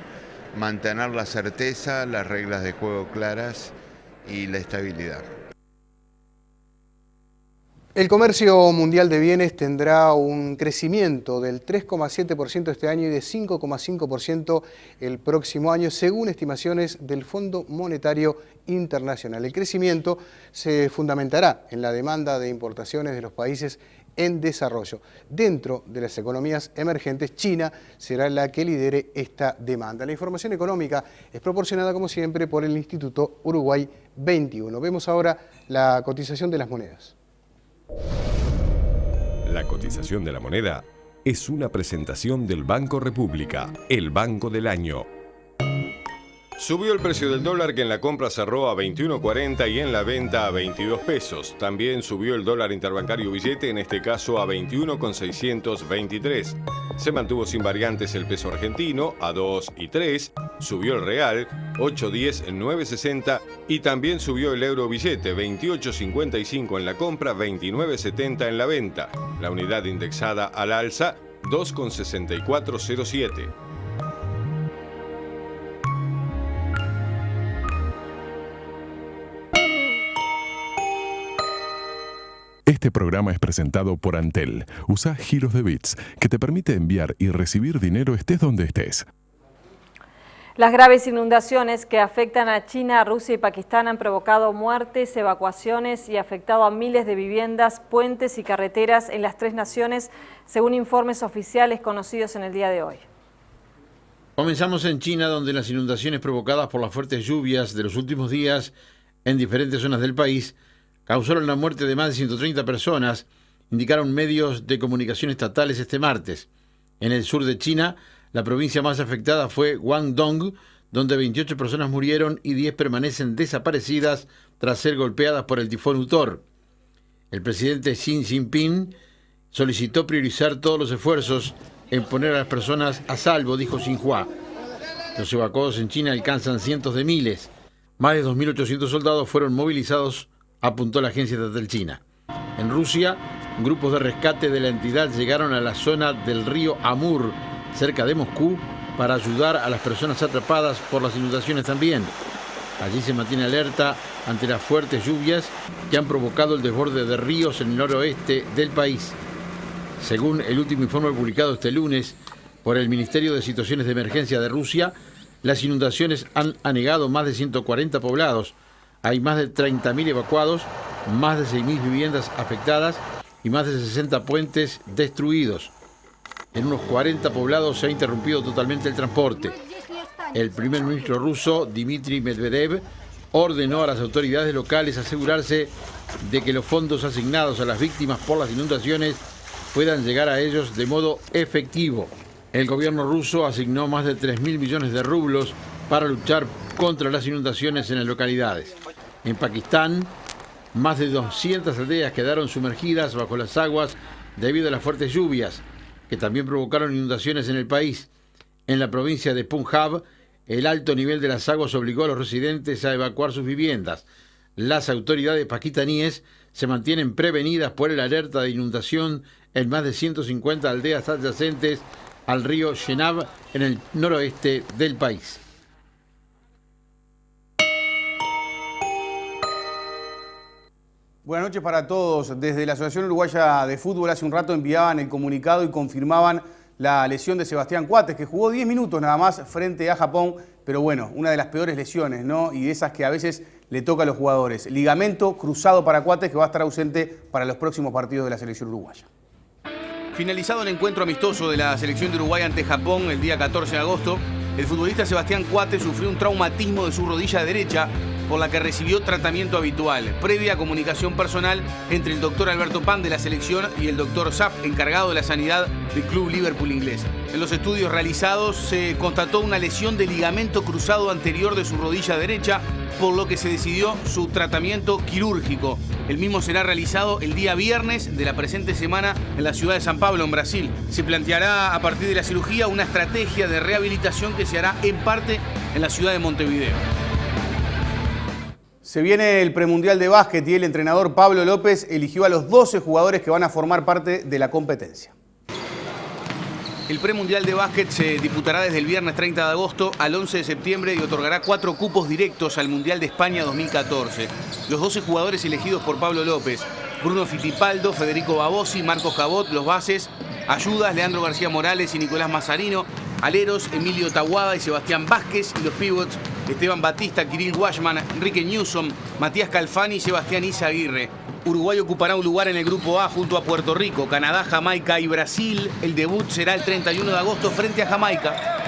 mantener la certeza, las reglas de juego claras y la estabilidad. El comercio mundial de bienes tendrá un crecimiento del 3,7% este año y de 5,5% el próximo año, según estimaciones del Fondo Monetario Internacional. El crecimiento se fundamentará en la demanda de importaciones de los países en desarrollo. Dentro de las economías emergentes, China será la que lidere esta demanda. La información económica es proporcionada, como siempre, por el Instituto Uruguay 21. Vemos ahora la cotización de las monedas. La cotización de la moneda es una presentación del Banco República, el banco del año. Subió el precio del dólar, que en la compra cerró a 21.40 y en la venta a 22 pesos. También subió el dólar interbancario billete, en este caso a 21,623. Se mantuvo sin variantes el peso argentino a 2.3, subió el real 8.10 en 9.60 y también subió el euro billete 28.55 en la compra, 29.70 en la venta. La unidad indexada al alza 2,6407. Este programa es presentado por Antel. Usa giros de bits, que te permite enviar y recibir dinero estés donde estés. Las graves inundaciones que afectan a China, Rusia y Pakistán han provocado muertes, evacuaciones y afectado a miles de viviendas, puentes y carreteras en las tres naciones, según informes oficiales conocidos en el día de hoy. Comenzamos en China, donde las inundaciones provocadas por las fuertes lluvias de los últimos días en diferentes zonas del país causaron la muerte de más de 130 personas indicaron medios de comunicación estatales este martes. En el sur de China, la provincia más afectada fue Guangdong, donde 28 personas murieron y 10 permanecen desaparecidas tras ser golpeadas por el tifón Utor. El presidente Xi Jinping solicitó priorizar todos los esfuerzos en poner a las personas a salvo, dijo Xinhua. Los evacuados en China alcanzan cientos de miles. Más de 2.800 soldados fueron movilizados, apuntó la agencia estatal china. En Rusia, grupos de rescate de la entidad llegaron a la zona del río Amur, cerca de Moscú, para ayudar a las personas atrapadas por las inundaciones también. Allí se mantiene alerta ante las fuertes lluvias que han provocado el desborde de ríos en el noroeste del país. Según el último informe publicado este lunes por el Ministerio de Situaciones de Emergencia de Rusia, las inundaciones han anegado más de 140 poblados. Hay más de 30.000 evacuados, más de 6.000 viviendas afectadas y más de 60 puentes destruidos. En unos 40 poblados se ha interrumpido totalmente el transporte. El primer ministro ruso, Dmitry Medvedev, ordenó a las autoridades locales asegurarse de que los fondos asignados a las víctimas por las inundaciones puedan llegar a ellos de modo efectivo. El gobierno ruso asignó más de 3.000 millones de rublos para luchar contra las inundaciones en las localidades. En Pakistán, más de 200 aldeas quedaron sumergidas bajo las aguas debido a las fuertes lluvias, que también provocaron inundaciones en el país. En la provincia de Punjab, el alto nivel de las aguas obligó a los residentes a evacuar sus viviendas. Las autoridades pakistaníes se mantienen prevenidas por el alerta de inundación en más de 150 aldeas adyacentes al río Chenab en el noroeste del país. Buenas noches para todos. Desde la Asociación Uruguaya de Fútbol hace un rato enviaban el comunicado y confirmaban la lesión de Sebastián Coates, que jugó 10 minutos nada más frente a Japón, pero bueno, una de las peores lesiones, ¿no? Y de esas que a veces le toca a los jugadores. Ligamento cruzado para Coates, que va a estar ausente para los próximos partidos de la selección uruguaya. Finalizado el encuentro amistoso de la selección de Uruguay ante Japón el día 14 de agosto, el futbolista Sebastián Coates sufrió un traumatismo de su rodilla derecha, por la que recibió tratamiento habitual, previa comunicación personal entre el doctor Alberto Pan de la selección y el doctor Saff, encargado de la sanidad del club Liverpool inglés. En los estudios realizados se constató una lesión de ligamento cruzado anterior de su rodilla derecha, por lo que se decidió su tratamiento quirúrgico. El mismo será realizado el día viernes de la presente semana en la ciudad de San Pablo, en Brasil. Se planteará a partir de la cirugía una estrategia de rehabilitación que se hará en parte en la ciudad de Montevideo. Se viene el premundial de básquet y el entrenador Pablo López eligió a los 12 jugadores que van a formar parte de la competencia. El premundial de básquet se disputará desde el viernes 30 de agosto al 11 de septiembre y otorgará 4 cupos directos al Mundial de España 2014. Los 12 jugadores elegidos por Pablo López: Bruno Fittipaldo, Federico Babosi, Marcos Cabot, los bases, ayudas, Leandro García Morales y Nicolás Mazzarino, aleros, Emilio Tahuada y Sebastián Vázquez, y los pivots, Esteban Batista, Kirill Washman, Enrique Newsom, Matías Calfani y Sebastián Izaguirre. Uruguay ocupará un lugar en el grupo A junto a Puerto Rico, Canadá, Jamaica y Brasil. El debut será el 31 de agosto frente a Jamaica.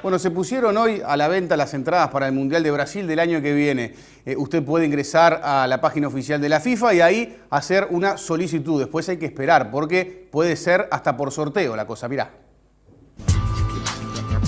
Bueno, se pusieron hoy a la venta las entradas para el Mundial de Brasil del año que viene. Usted puede ingresar a la página oficial de la FIFA y ahí hacer una solicitud. Después hay que esperar porque puede ser hasta por sorteo la cosa. Mirá.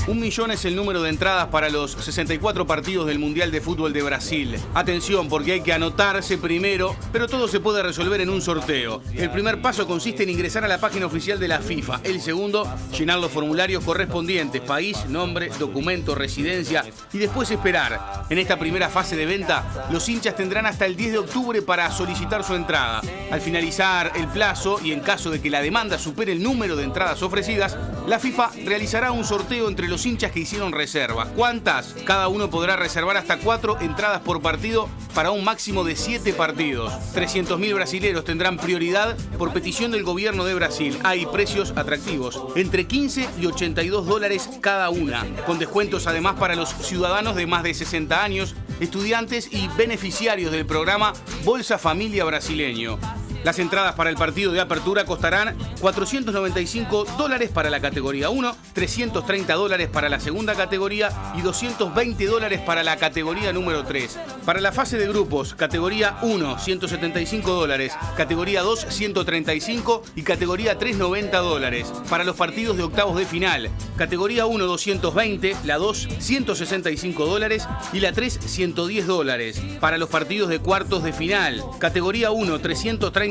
1 millón es el número de entradas para los 64 partidos del Mundial de Fútbol de Brasil. Atención, porque hay que anotarse primero, pero todo se puede resolver en un sorteo. El primer paso consiste en ingresar a la página oficial de la FIFA. El segundo, llenar los formularios correspondientes: país, nombre, documento, residencia, y después esperar. En esta primera fase de venta, los hinchas tendrán hasta el 10 de octubre para solicitar su entrada. Al finalizar el plazo, y en caso de que la demanda supere el número de entradas ofrecidas, la FIFA realizará un sorteo entre los hinchas que hicieron reserva. ¿Cuántas? Cada uno podrá reservar hasta 4 entradas por partido para un máximo de 7 partidos. 300.000 brasileros tendrán prioridad por petición del gobierno de Brasil. Hay precios atractivos, entre 15 y 82 dólares cada una, con descuentos además para los ciudadanos de más de 60 años, estudiantes y beneficiarios del programa Bolsa Familia Brasileño. Las entradas para el partido de apertura costarán $495 para la categoría 1, $330 para la segunda categoría y $220 para la categoría número 3. Para la fase de grupos, categoría 1, $175, categoría 2, $135 y categoría 3, $90. Para los partidos de octavos de final, categoría 1, $220, la 2, $165 y la 3, $110. Para los partidos de cuartos de final, categoría 1, $330,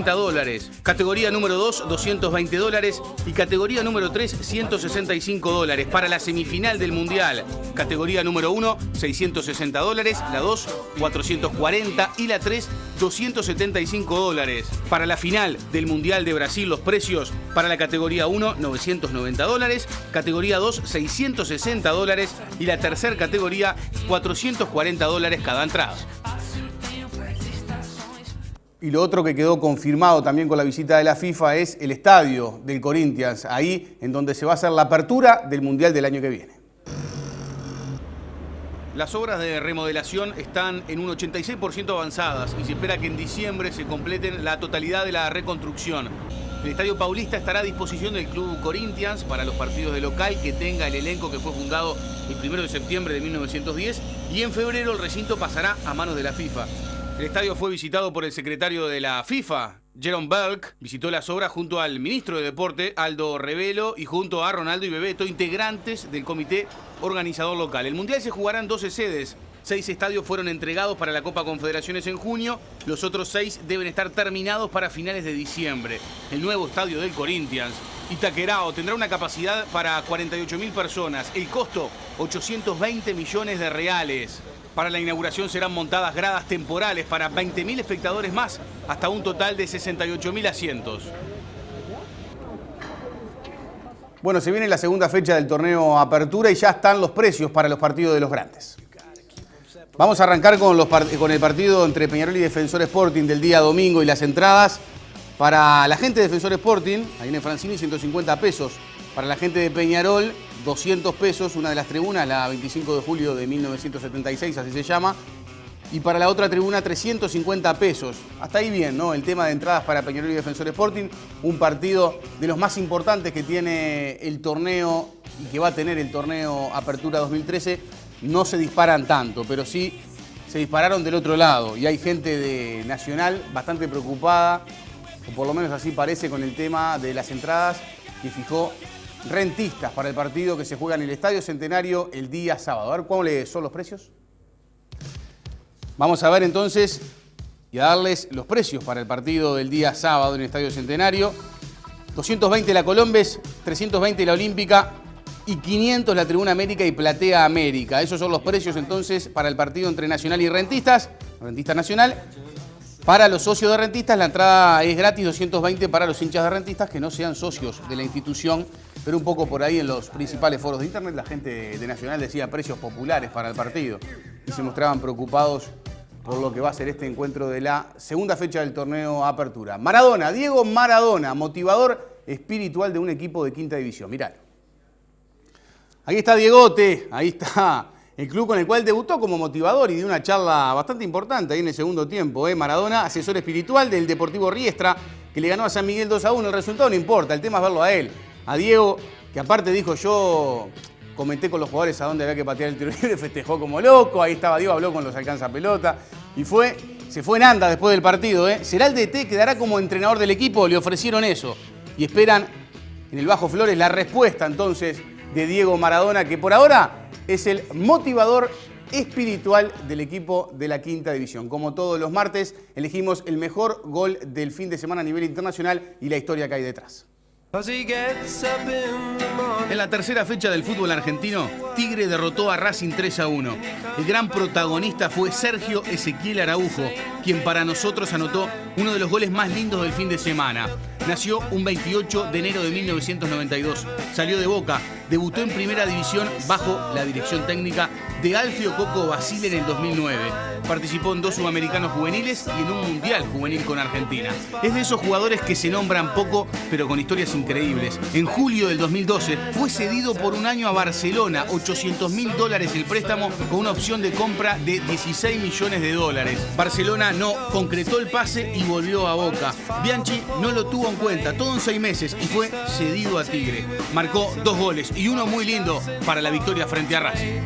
categoría número 2, $220 y categoría número 3, $165. Para la semifinal del Mundial, categoría número 1, $660, la 2, $440 y la 3, $275. Para la final del Mundial de Brasil, los precios para la categoría 1, $990, categoría 2, $660 y la tercera categoría, $440 cada entrada. Y lo otro que quedó confirmado también con la visita de la FIFA es el estadio del Corinthians, ahí en donde se va a hacer la apertura del Mundial del año que viene. Las obras de remodelación están en un 86% avanzadas y se espera que en diciembre se completen la totalidad de la reconstrucción. El Estadio Paulista estará a disposición del Club Corinthians para los partidos de local que tenga el elenco que fue fundado el 1 de septiembre de 1910 y en febrero el recinto pasará a manos de la FIFA. El estadio fue visitado por el secretario de la FIFA, Jerome Belk, visitó las obras junto al ministro de Deporte, Aldo Rebelo, y junto a Ronaldo y Bebeto, integrantes del comité organizador local. El Mundial se jugará en 12 sedes. 6 estadios fueron entregados para la Copa Confederaciones en junio, los otros 6 deben estar terminados para finales de diciembre. El nuevo estadio del Corinthians, Itaquerao, tendrá una capacidad para 48.000 personas, el costo 820 millones de reales. Para la inauguración serán montadas gradas temporales para 20.000 espectadores más, hasta un total de 68.000 asientos. Bueno, se viene la segunda fecha del torneo Apertura y ya están los precios para los partidos de los grandes. Vamos a arrancar con el partido entre Peñarol y Defensor Sporting del día domingo y las entradas. Para la gente de Defensor Sporting, ahí en Francini, 150 pesos. Para la gente de Peñarol, 200 pesos, una de las tribunas, la 25 de julio de 1976, así se llama. Y para la otra tribuna, 350 pesos. Hasta ahí bien, ¿no? El tema de entradas para Peñarol y Defensor Sporting, un partido de los más importantes que tiene el torneo y que va a tener el torneo Apertura 2013. No se disparan tanto, pero sí se dispararon del otro lado. Y hay gente de Nacional bastante preocupada, o por lo menos así parece, con el tema de las entradas que fijó Rentistas para el partido que se juega en el Estadio Centenario el día sábado. A ver, ¿cuáles son los precios? Vamos a ver entonces y a darles los precios para el partido del día sábado en el Estadio Centenario. 220 la Colombes, 320 la Olímpica y 500 la Tribuna América y Platea América. Esos son los precios entonces para el partido entre Nacional y Rentistas. Rentistas Nacional. Para los socios de Rentistas la entrada es gratis, 220 para los hinchas de Rentistas que no sean socios de la institución. Pero un poco por ahí en los principales foros de internet la gente de Nacional decía precios populares para el partido y se mostraban preocupados por lo que va a ser este encuentro de la segunda fecha del torneo Apertura. Maradona, Diego Maradona, motivador espiritual de un equipo de quinta división. Mirá. Ahí está Diegote, ahí está el club con el cual debutó como motivador y dio una charla bastante importante ahí en el segundo tiempo. Maradona, asesor espiritual del Deportivo Riestra, que le ganó a San Miguel 2-1. El resultado no importa, el tema es verlo a él. A Diego, que aparte dijo, yo comenté con los jugadores a dónde había que patear el tiro libre, festejó como loco, ahí estaba Diego, habló con los alcanza pelota y se fue en anda después del partido. Será el DT, quedará como entrenador del equipo, le ofrecieron eso y esperan en el Bajo Flores la respuesta entonces de Diego Maradona, que por ahora es el motivador espiritual del equipo de la quinta división. Como todos los martes, elegimos el mejor gol del fin de semana a nivel internacional y la historia que hay detrás. En la tercera fecha del fútbol argentino, Tigre derrotó a Racing 3-1. El gran protagonista fue Sergio Ezequiel Araujo, quien para nosotros anotó uno de los goles más lindos del fin de semana. Nació un 28 de enero de 1992, salió de Boca Debutó en Primera División bajo la dirección técnica de Alfio Coco Basile en el 2009. Participó en 2 sudamericanos juveniles y en un mundial juvenil con Argentina. Es de esos jugadores que se nombran poco, pero con historias increíbles. En julio del 2012 fue cedido por un año a Barcelona, $800.000 el préstamo con una opción de compra de $16 millones. Barcelona no concretó el pase y volvió a Boca. Bianchi no lo tuvo en cuenta, todo en 6 meses, y fue cedido a Tigre. Marcó 2 goles y uno muy lindo para la victoria frente a Racing.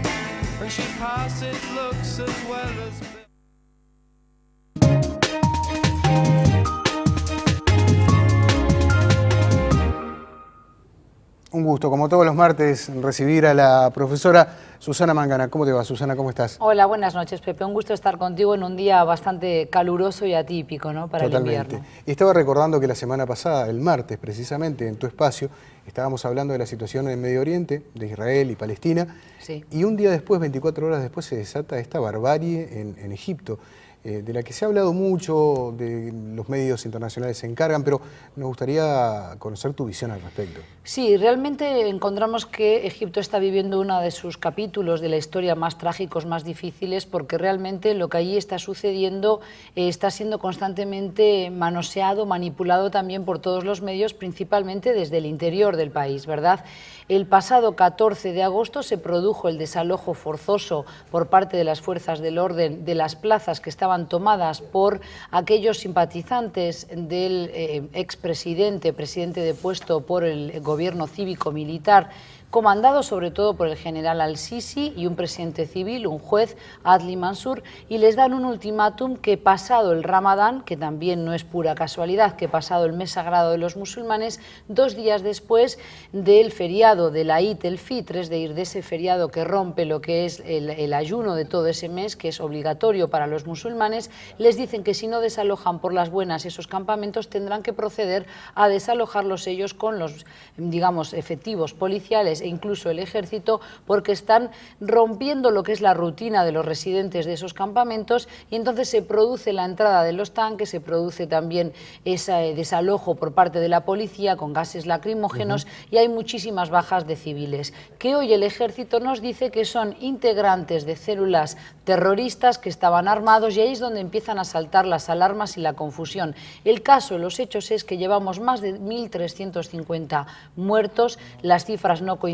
Un gusto, como todos los martes, recibir a la profesora Susana Mangana. ¿Cómo te va, Susana? ¿Cómo estás? Hola, buenas noches, Pepe. Un gusto estar contigo en un día bastante caluroso y atípico, ¿no? Para Totalmente. El invierno. Y estaba recordando que la semana pasada, el martes precisamente, en tu espacio, estábamos hablando de la situación en Medio Oriente, de Israel y Palestina. Sí. Y un día después, 24 horas después, se desata esta barbarie en Egipto, de la que se ha hablado mucho, de los medios internacionales se encargan, pero nos gustaría conocer tu visión al respecto. Sí, realmente encontramos que Egipto está viviendo uno de sus capítulos de la historia más trágicos, más difíciles, porque realmente lo que allí está sucediendo está siendo constantemente manoseado, manipulado también por todos los medios, principalmente desde el interior del país, ¿verdad? El pasado 14 de agosto se produjo el desalojo forzoso por parte de las fuerzas del orden de las plazas que estaban tomadas por aquellos simpatizantes del expresidente, presidente depuesto por el gobierno cívico-militar, comandado sobre todo por el general al-Sisi y un presidente civil, un juez, Adli Mansur, y les dan un ultimátum que pasado el Ramadán, que también no es pura casualidad, que pasado el mes sagrado de los musulmanes, 2 días después del feriado de la Eid el-Fitr, es decir, de ese feriado que rompe lo que es el ayuno de todo ese mes, que es obligatorio para los musulmanes, les dicen que si no desalojan por las buenas esos campamentos, tendrán que proceder a desalojarlos ellos con los, digamos, efectivos policiales e incluso el ejército, porque están rompiendo lo que es la rutina de los residentes de esos campamentos, y entonces se produce la entrada de los tanques, se produce también ese desalojo por parte de la policía con gases lacrimógenos y hay muchísimas bajas de civiles, que hoy el ejército nos dice que son integrantes de células terroristas que estaban armados, y ahí es donde empiezan a saltar las alarmas y la confusión. El caso, los hechos es que llevamos más de 1.350 muertos, las cifras no coinciden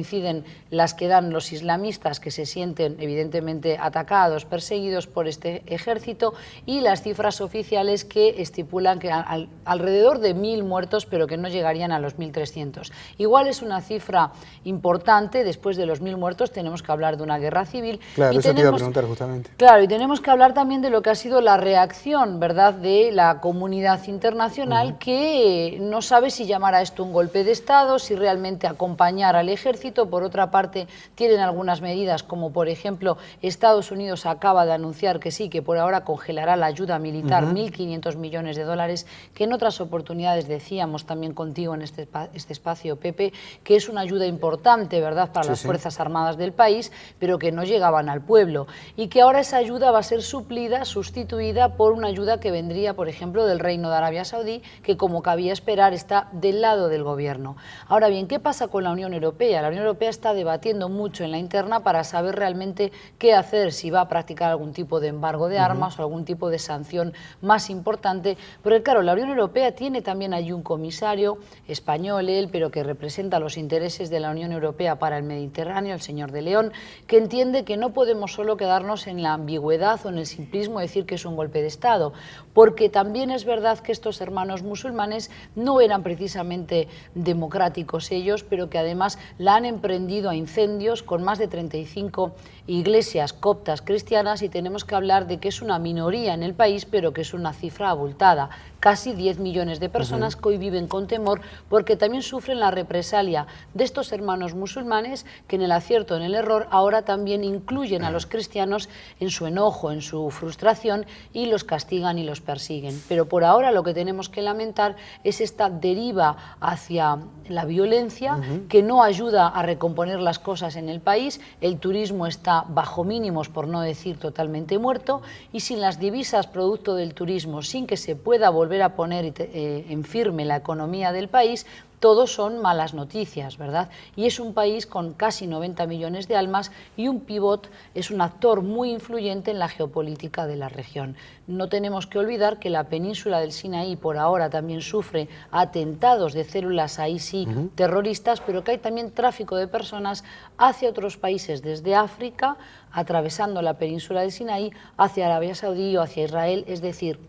las que dan los islamistas, que se sienten evidentemente atacados, perseguidos por este ejército, y las cifras oficiales que estipulan que alrededor de 1.000 muertos, pero que no llegarían a los 1.300. Igual es una cifra importante, después de los 1.000 muertos tenemos que hablar de una guerra civil. Claro, y eso te iba a preguntar justamente. Claro, y tenemos que hablar también de lo que ha sido la reacción, ¿verdad?, de la comunidad internacional, que no sabe si llamar a esto un golpe de Estado, si realmente acompañar al ejército. Por otra parte, tienen algunas medidas, como por ejemplo Estados Unidos acaba de anunciar que sí, que por ahora congelará la ayuda militar, 1.500 millones de dólares, que en otras oportunidades decíamos también contigo en este espacio, Pepe, que es una ayuda importante, ¿verdad?, para las Fuerzas Armadas del país, pero que no llegaban al pueblo, y que ahora esa ayuda va a ser suplida, sustituida por una ayuda que vendría, por ejemplo, del Reino de Arabia Saudí, que como cabía esperar está del lado del gobierno. Ahora bien, ¿qué pasa con la Unión Europea? La Unión Europea está debatiendo mucho en la interna para saber realmente qué hacer, si va a practicar algún tipo de embargo de armas o algún tipo de sanción más importante, porque claro, la Unión Europea tiene también allí un comisario español, él, pero que representa los intereses de la Unión Europea para el Mediterráneo, el señor de León, que entiende que no podemos solo quedarnos en la ambigüedad o en el simplismo de decir que es un golpe de Estado, porque también es verdad que estos hermanos musulmanes no eran precisamente democráticos ellos, pero que además la han emprendido a incendios con más de 35 iglesias coptas cristianas, y tenemos que hablar de que es una minoría en el país, pero que es una cifra abultada. Casi 10 millones de personas que hoy viven con temor porque también sufren la represalia de estos hermanos musulmanes que en el acierto, en el error, ahora también incluyen a los cristianos en su enojo, en su frustración, y los castigan y los persiguen. Pero por ahora lo que tenemos que lamentar es esta deriva hacia la violencia que no ayuda a recomponer las cosas en el país. El turismo está bajo mínimos, por no decir totalmente muerto, y sin las divisas producto del turismo, sin que se pueda volver a poner en firme la economía del país, todos son malas noticias, ¿verdad? Y es un país con casi 90 millones de almas y un pivot, es un actor muy influyente en la geopolítica de la región. No tenemos que olvidar que la península del Sinaí por ahora también sufre atentados de células ahí sí terroristas, pero que hay también tráfico de personas hacia otros países, desde África, atravesando la península del Sinaí, hacia Arabia Saudí o hacia Israel, es decir,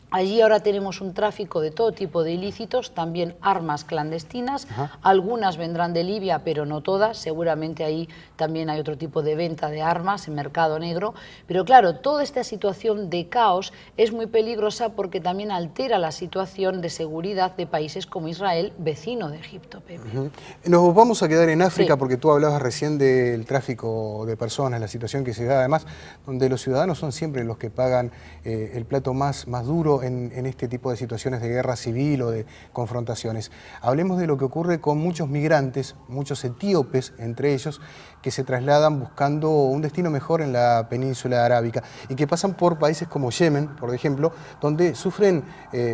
allí ahora tenemos un tráfico de todo tipo de ilícitos, también armas clandestinas, algunas vendrán de Libia, pero no todas, seguramente ahí también hay otro tipo de venta de armas en mercado negro, pero claro, toda esta situación de caos es muy peligrosa porque también altera la situación de seguridad de países como Israel, vecino de Egipto, Pepe. Nos vamos a quedar en África porque tú hablabas recién del tráfico de personas, la situación que se da además, donde los ciudadanos son siempre los que pagan el plato más duro en este tipo de situaciones de guerra civil o de confrontaciones. Hablemos de lo que ocurre con muchos migrantes, muchos etíopes entre ellos, que se trasladan buscando un destino mejor en la península arábica y que pasan por países como Yemen, por ejemplo, donde sufren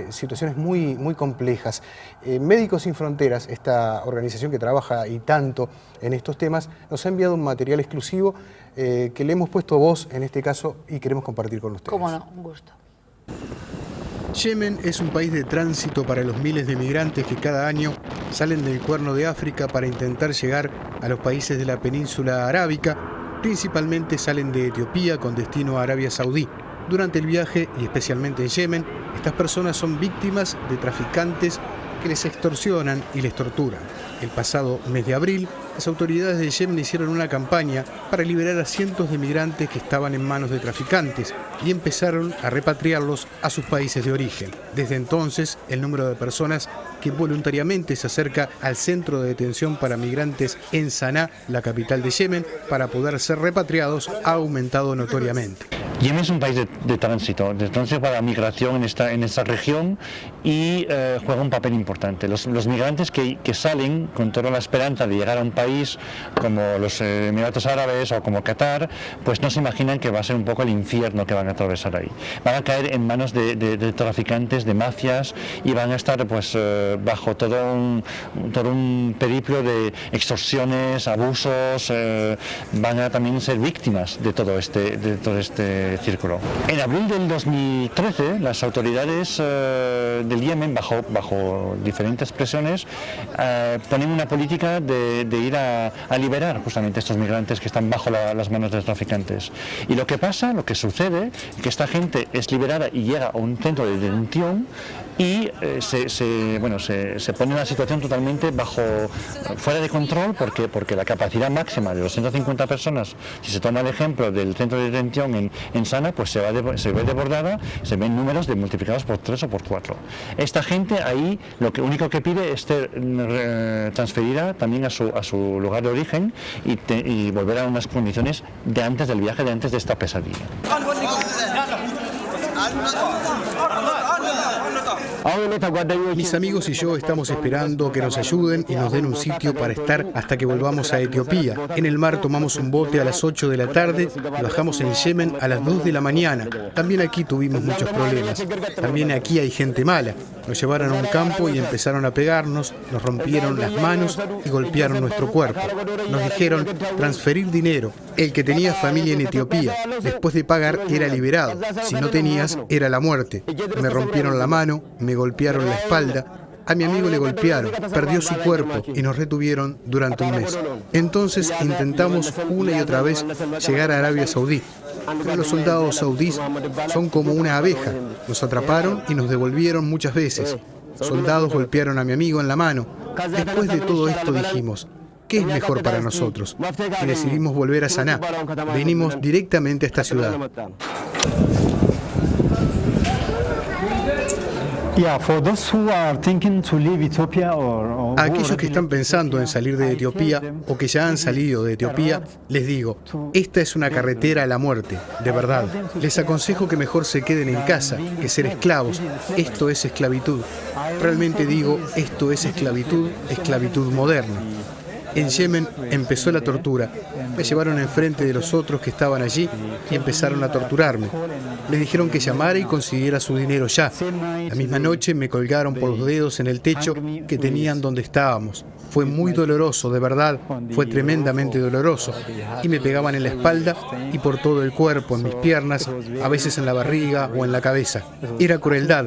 situaciones muy complejas. Médicos Sin Fronteras, esta organización que trabaja y tanto en estos temas, nos ha enviado un material exclusivo que le hemos puesto voz en este caso y queremos compartir con ustedes. Cómo no, un gusto. Yemen es un país de tránsito para los miles de migrantes que cada año salen del Cuerno de África para intentar llegar a los países de la península arábica. Principalmente salen de Etiopía con destino a Arabia Saudí. Durante el viaje, y especialmente en Yemen, estas personas son víctimas de traficantes que les extorsionan y les torturan. El pasado mes de abril, las autoridades de Yemen hicieron una campaña para liberar a cientos de migrantes que estaban en manos de traficantes y empezaron a repatriarlos a sus países de origen. Desde entonces, el número de personas que voluntariamente se acerca al centro de detención para migrantes en Saná, la capital de Yemen, para poder ser repatriados, ha aumentado notoriamente. Yemen es un país de tránsito para la migración en esta región y juega un papel importante. Los migrantes que salen con toda la esperanza de llegar a un país como los Emiratos Árabes o como Qatar, pues no se imaginan que va a ser un poco el infierno que van a atravesar ahí. Van a caer en manos de traficantes, de mafias y van a estar pues bajo todo un periplo de extorsiones, abusos, van a también ser víctimas de todo este círculo. En abril del 2013, las autoridades del Yemen, bajo diferentes presiones, ponen una política de ir a liberar justamente estos migrantes que están bajo las manos de los traficantes. Y lo que sucede, que esta gente es liberada y llega a un centro de detención y se pone en una situación totalmente fuera de control porque la capacidad máxima de los 150 personas, si se toma el ejemplo del centro de detención en Sana, pues se ve desbordada, se ven números multiplicados por 3 o por 4. Esta gente ahí lo único que pide es ser transferida también a su lugar de origen y volver a unas condiciones de antes del viaje, de antes de esta pesadilla. Mis amigos y yo estamos esperando que nos ayuden y nos den un sitio para estar hasta que volvamos a Etiopía. En el mar tomamos un bote a las 8 de la tarde y bajamos en Yemen a las 2 de la mañana. También aquí tuvimos muchos problemas. También aquí hay gente mala. Nos llevaron a un campo y empezaron a pegarnos, nos rompieron las manos y golpearon nuestro cuerpo. Nos dijeron transferir dinero. El que tenía familia en Etiopía, después de pagar, era liberado. Si no tenías, era la muerte. Me rompieron la mano, me golpearon la espalda. A mi amigo le golpearon, perdió su cuerpo y nos retuvieron durante un mes. Entonces intentamos una y otra vez llegar a Arabia Saudí. Pero los soldados saudíes son como una abeja. Nos atraparon y nos devolvieron muchas veces. Soldados golpearon a mi amigo en la mano. Después de todo esto dijimos, ¿qué es mejor para nosotros? Y decidimos volver a Saná. Venimos directamente a esta ciudad. A aquellos que están pensando en salir de Etiopía o que ya han salido de Etiopía, les digo, esta es una carretera a la muerte, de verdad. Les aconsejo que mejor se queden en casa que ser esclavos. Esto es esclavitud. Realmente digo, esto es esclavitud, esclavitud moderna. En Yemen empezó la tortura Me llevaron enfrente de los otros que estaban allí y empezaron a torturarme. Les dijeron que llamara y consiguiera su dinero ya. La misma noche me colgaron por los dedos en el techo que tenían donde estábamos. Fue muy doloroso, de verdad, fue tremendamente doloroso. Y me pegaban en la espalda y por todo el cuerpo, en mis piernas, a veces en la barriga o en la cabeza. Era crueldad.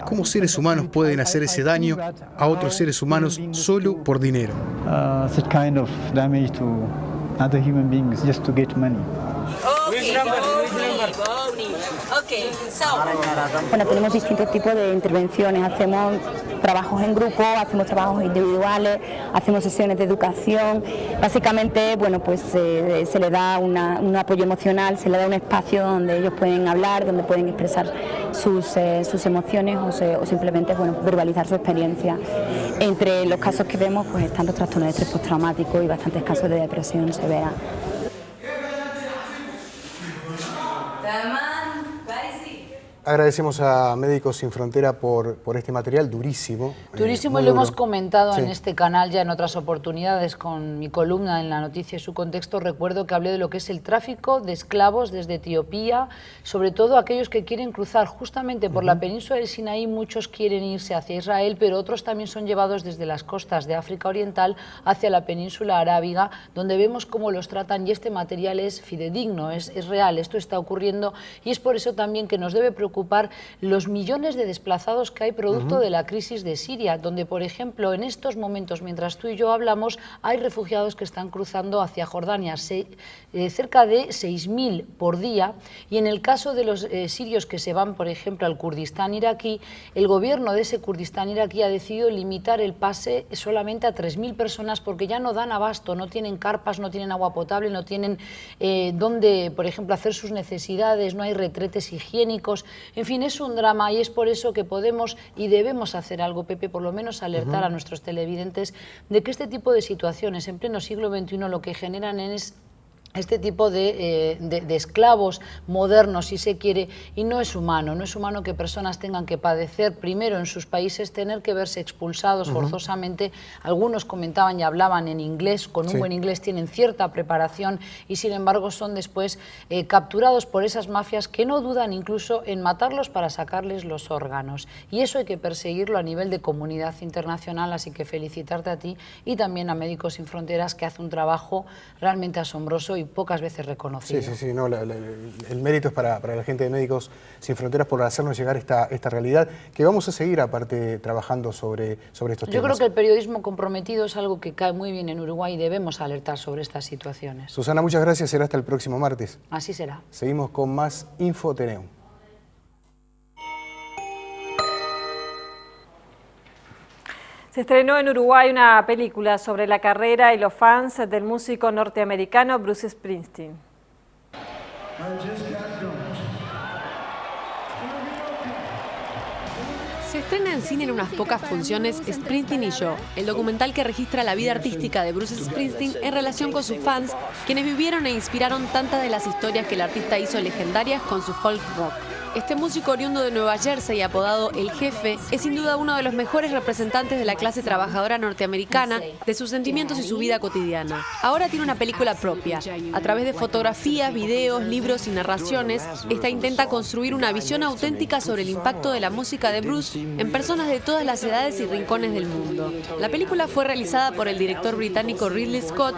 ¿Cómo seres humanos pueden hacer ese daño a otros seres humanos solo por dinero? Such kind of damage to other human beings just to get money. Bueno, tenemos distintos tipos de intervenciones, hacemos trabajos en grupo, hacemos trabajos individuales, hacemos sesiones de educación. Básicamente, bueno, pues se le da un apoyo emocional, se le da un espacio donde ellos pueden hablar, donde pueden expresar sus emociones o simplemente, bueno, verbalizar su experiencia. Entre los casos que vemos, pues están los trastornos de estrés postraumático y bastantes casos de depresión severa. Agradecemos a Médicos Sin Frontera por este material durísimo. Durísimo, y lo hemos comentado en este canal ya en otras oportunidades con mi columna en La Noticia y su contexto. Recuerdo que hablé de lo que es el tráfico de esclavos desde Etiopía, sobre todo aquellos que quieren cruzar justamente por la península del Sinaí. Muchos quieren irse hacia Israel, pero otros también son llevados desde las costas de África Oriental hacia la península arábiga, donde vemos cómo los tratan, y este material es fidedigno, es real, esto está ocurriendo, y es por eso también que nos debe preocupar los millones de desplazados que hay producto de la crisis de Siria, donde, por ejemplo, en estos momentos, mientras tú y yo hablamos, hay refugiados que están cruzando hacia Jordania, cerca de 6.000 por día, y en el caso de los sirios que se van, por ejemplo, al Kurdistán iraquí, el gobierno de ese Kurdistán iraquí ha decidido limitar el pase solamente a 3.000 personas porque ya no dan abasto, no tienen carpas, no tienen agua potable, no tienen dónde, por ejemplo, hacer sus necesidades, no hay retretes higiénicos. En fin, es un drama, y es por eso que podemos y debemos hacer algo, Pepe, por lo menos alertar a nuestros televidentes de que este tipo de situaciones en pleno siglo XXI lo que generan es este tipo de esclavos modernos, si se quiere, y no es humano que personas tengan que padecer, primero en sus países, tener que verse expulsados forzosamente. Algunos comentaban y hablaban en inglés, con un buen inglés tienen cierta preparación, y sin embargo son después capturados por esas mafias que no dudan incluso en matarlos para sacarles los órganos. Y eso hay que perseguirlo a nivel de comunidad internacional, así que felicitarte a ti y también a Médicos Sin Fronteras, que hace un trabajo realmente asombroso y pocas veces reconocido. Sí, no, el mérito es para la gente de Médicos Sin Fronteras por hacernos llegar esta realidad, que vamos a seguir aparte trabajando sobre estos temas. Yo creo que el periodismo comprometido es algo que cae muy bien en Uruguay y debemos alertar sobre estas situaciones. Susana, muchas gracias, será hasta el próximo martes. Así será. Seguimos con más Infoteneum. Se estrenó en Uruguay una película sobre la carrera y los fans del músico norteamericano Bruce Springsteen. Se estrena en cine en unas pocas funciones Springsteen y yo, el documental que registra la vida artística de Bruce Springsteen en relación con sus fans, quienes vivieron e inspiraron tantas de las historias que el artista hizo legendarias con su folk rock. Este músico oriundo de Nueva Jersey, apodado El Jefe, es sin duda uno de los mejores representantes de la clase trabajadora norteamericana, de sus sentimientos y su vida cotidiana. Ahora tiene una película propia. A través de fotografías, videos, libros y narraciones, esta intenta construir una visión auténtica sobre el impacto de la música de Bruce en personas de todas las edades y rincones del mundo. La película fue realizada por el director británico Ridley Scott,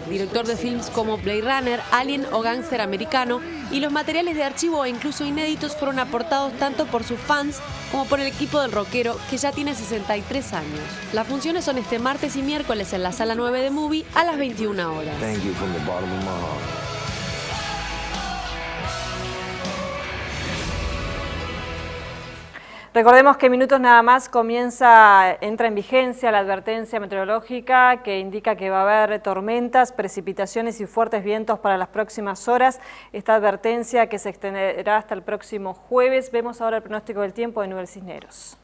director de films como Blade Runner, Alien o Gángster Americano, y los materiales de archivo e incluso inéditos fueron aportados tanto por sus fans como por el equipo del rockero, que ya tiene 63 años. Las funciones son este martes y miércoles en la Sala 9 de Movie a las 21 horas. Recordemos que en minutos nada más entra en vigencia la advertencia meteorológica que indica que va a haber tormentas, precipitaciones y fuertes vientos para las próximas horas. Esta advertencia que se extenderá hasta el próximo jueves. Vemos ahora el pronóstico del tiempo de Nubel Cisneros.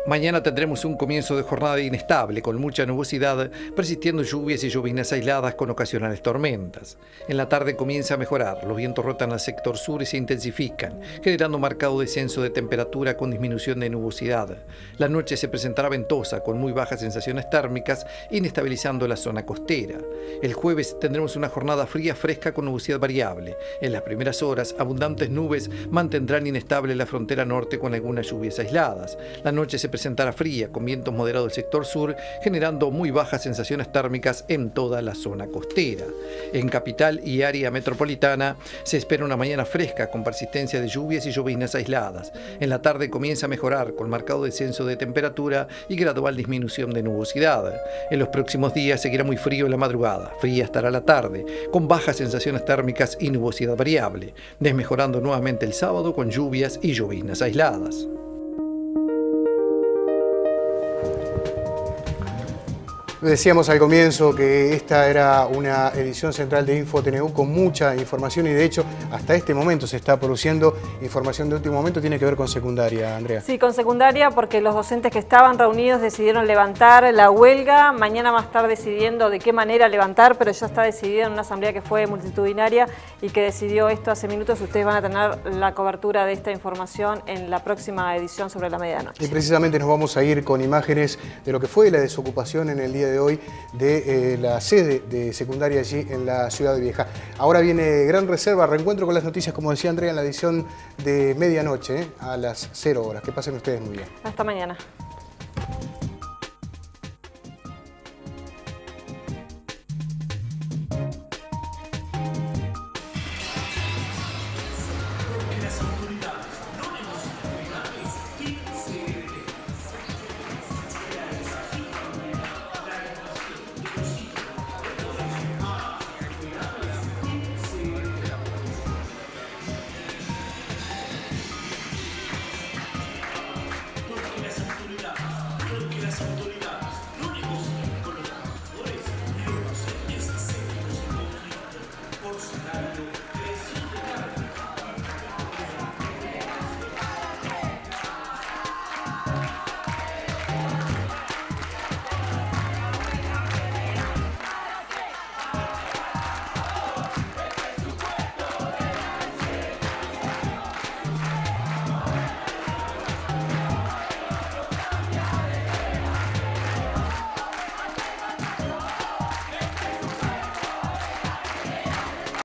Mañana tendremos un comienzo de jornada inestable, con mucha nubosidad, persistiendo lluvias y lloviznas aisladas con ocasionales tormentas. En la tarde comienza a mejorar, los vientos rotan al sector sur y se intensifican, generando marcado descenso de temperatura con disminución de nubosidad. La noche se presentará ventosa, con muy bajas sensaciones térmicas, inestabilizando la zona costera. El jueves tendremos una jornada fría fresca con nubosidad variable. En las primeras horas, abundantes nubes mantendrán inestable la frontera norte con algunas lluvias aisladas. La noche se presentará fría, con vientos moderados del sector sur, generando muy bajas sensaciones térmicas en toda la zona costera. En capital y área metropolitana se espera una mañana fresca con persistencia de lluvias y lloviznas aisladas. En la tarde comienza a mejorar con marcado descenso de temperatura y gradual disminución de nubosidad. En los próximos días seguirá muy frío en la madrugada, fría estará la tarde, con bajas sensaciones térmicas y nubosidad variable, desmejorando nuevamente el sábado con lluvias y lloviznas aisladas. Decíamos al comienzo que esta era una edición central de InfoTNU con mucha información y de hecho hasta este momento se está produciendo información de último momento. Tiene que ver con secundaria, Andrea. Sí, con secundaria porque los docentes que estaban reunidos decidieron levantar la huelga. Mañana va a estar decidiendo de qué manera levantar, pero ya está decidida en una asamblea que fue multitudinaria y que decidió esto hace minutos. Ustedes van a tener la cobertura de esta información en la próxima edición sobre la medianoche. Y precisamente nos vamos a ir con imágenes de lo que fue la desocupación en el día de hoy de la sede de secundaria allí en la ciudad de Vieja. Ahora viene Gran Reserva, reencuentro con las noticias, como decía Andrea, en la edición de medianoche a las 0 horas. Que pasen ustedes muy bien. Hasta mañana.